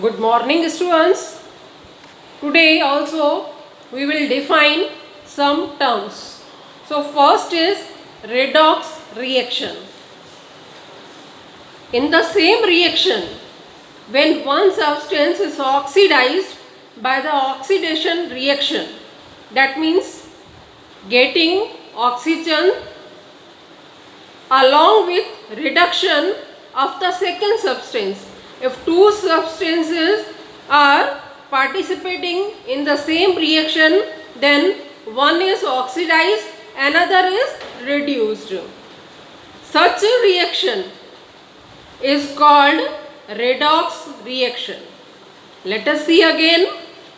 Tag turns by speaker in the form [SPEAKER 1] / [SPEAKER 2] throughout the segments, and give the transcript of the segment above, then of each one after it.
[SPEAKER 1] Good morning, students. Today also we will define some terms. So first is redox reaction. In the same reaction, when one substance is oxidized by the oxidation reaction, that means getting oxygen along with reduction of the second substance. If two substances are participating in the same reaction, then one is oxidized, another is reduced. Such a reaction is called redox reaction. Let us see again.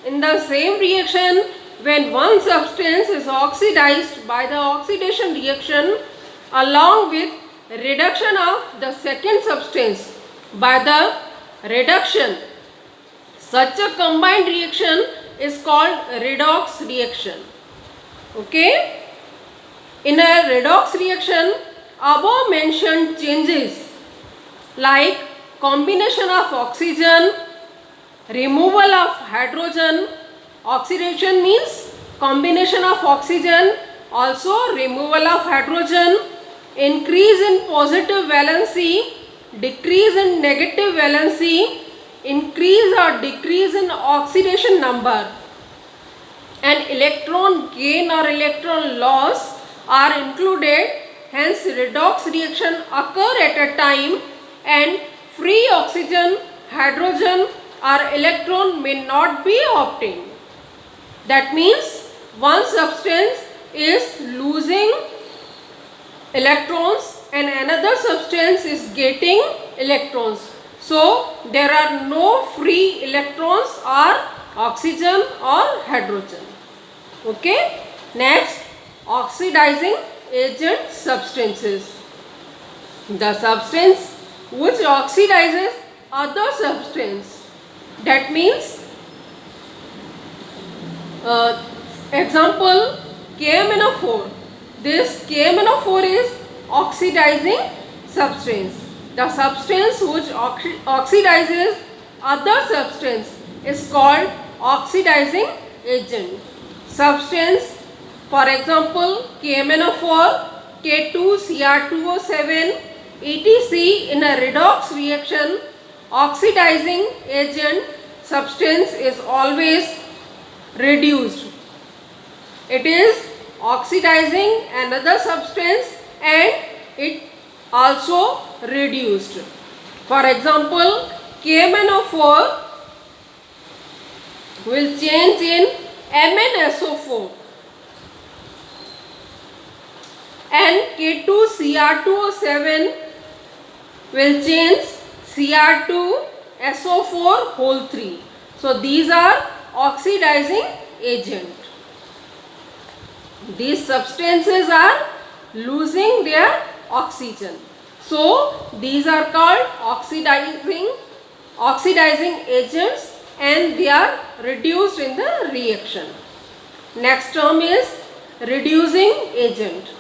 [SPEAKER 1] In the same reaction, when one substance is oxidized by the oxidation reaction along with reduction of the second substance by the reduction, such a combined reaction is called redox reaction. Okay? In a redox reaction, above mentioned changes like combination of oxygen, removal of hydrogen, oxidation means combination of oxygen, also removal of hydrogen, increase in positive valency, decrease in negative valency, increase or decrease in oxidation number, and electron gain or electron loss are included. Hence redox reaction occur at a time and free oxygen, hydrogen or electron may not be obtained. That means one substance is losing electrons and another substance is getting electrons. So there are no free electrons or oxygen or hydrogen. Okay. Next, oxidizing agent substances. The substance which oxidizes other substance. That means example KMnO4. This KMnO4 is oxidizing substance. The substance which oxidizes other substance is called oxidizing agent. Substance, for example, KMnO4, K2Cr2O7, etc. in a redox reaction, oxidizing agent substance is always reduced. It is oxidizing another substance and it also reduced. For example, KMnO4 will change in MnSO4 and K2Cr2O7 will change Cr2SO4 whole 3. So these are oxidizing agent. These substances are losing their oxygen. So these are called oxidizing agents and they are reduced in the reaction. Next term is reducing agent.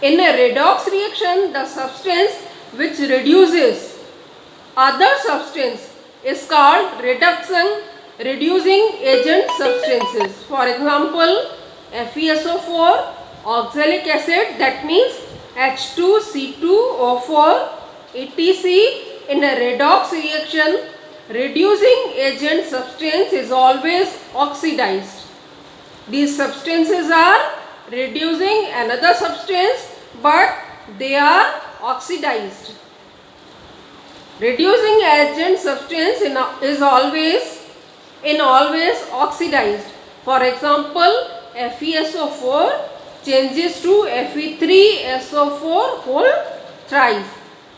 [SPEAKER 1] In a redox reaction, the substance which reduces other substance is called reducing agent substances. For example, FeSO4, oxalic acid, that means H2C2O4, etc. in a redox reaction, reducing agent substance is always oxidized. These substances are reducing another substance but they are oxidized. Reducing agent substance is always oxidized. For example, FeSO4 changes to Fe3SO4 whole thrice.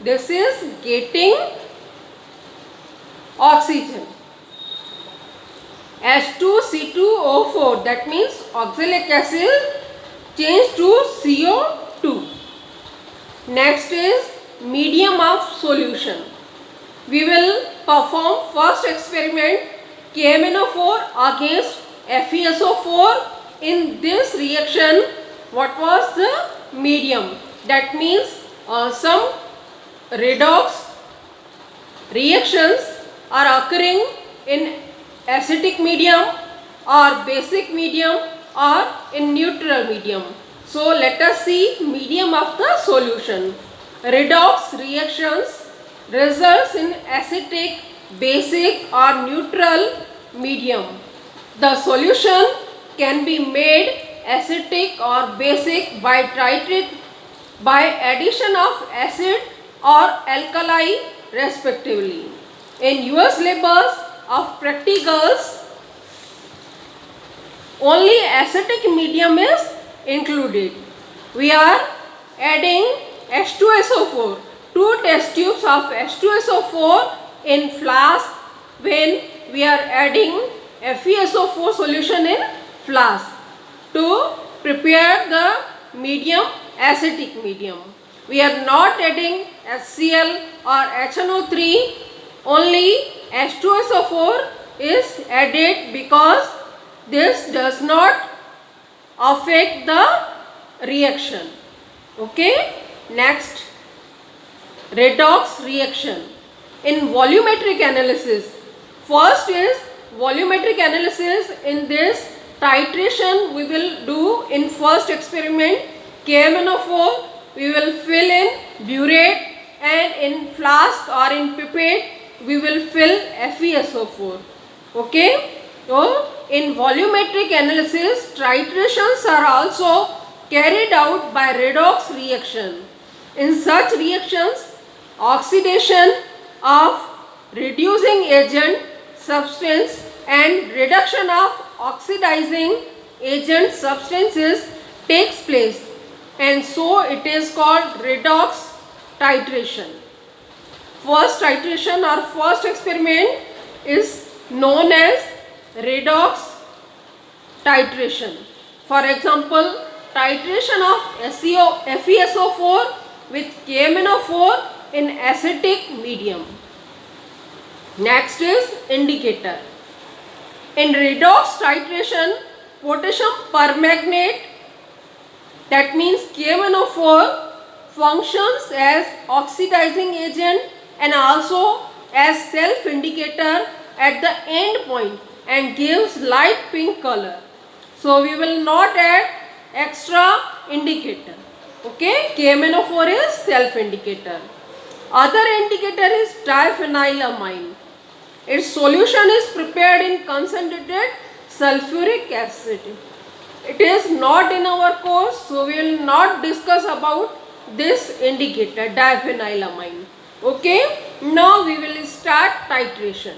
[SPEAKER 1] This is getting oxygen. H2C2O4, that means oxalic acid, change to CO2. Next is medium of solution. We will perform first experiment KMnO4 against FeSO4. In this reaction, what was the medium? That means some redox reactions are occurring in acidic medium or basic medium or in neutral medium. So let us see medium of the solution. Redox reactions results in acidic, basic or neutral medium. The solution can be made acidic or basic by addition of acid or alkali respectively. In your syllabus of practicals, only acidic medium is included. We are adding H2SO4, 2 test tubes of H2SO4 in flask when we are adding FeSO4 solution in flask to prepare the medium, acidic medium. We are not adding HCl or HNO3, only H2SO4 is added because this does not affect the reaction. Okay, next, redox reaction. In volumetric analysis, first is volumetric analysis. In this titration we will do in first experiment. KMnO4 we will fill in burette, and in flask or in pipette we will fill FeSO4. Okay, so in volumetric analysis, titrations are also carried out by redox reaction. In such reactions, oxidation of reducing agent substance and reduction of oxidizing agent substances takes place, and so it is called redox titration. First titration or first experiment is known as redox titration. For example, titration of FeSO4 with KMnO4 in acidic medium. Next is indicator. In redox titration, potassium permanganate, that means KMnO4, functions as oxidizing agent and also as self indicator at the end point and gives light pink color. So we will not add extra indicator. Okay, KMnO4 is self indicator. Other indicator is diphenylamine. Its solution is prepared in concentrated sulfuric acid. It is not in our course, so we will not discuss about this indicator, diphenylamine. Okay, now we will start titration.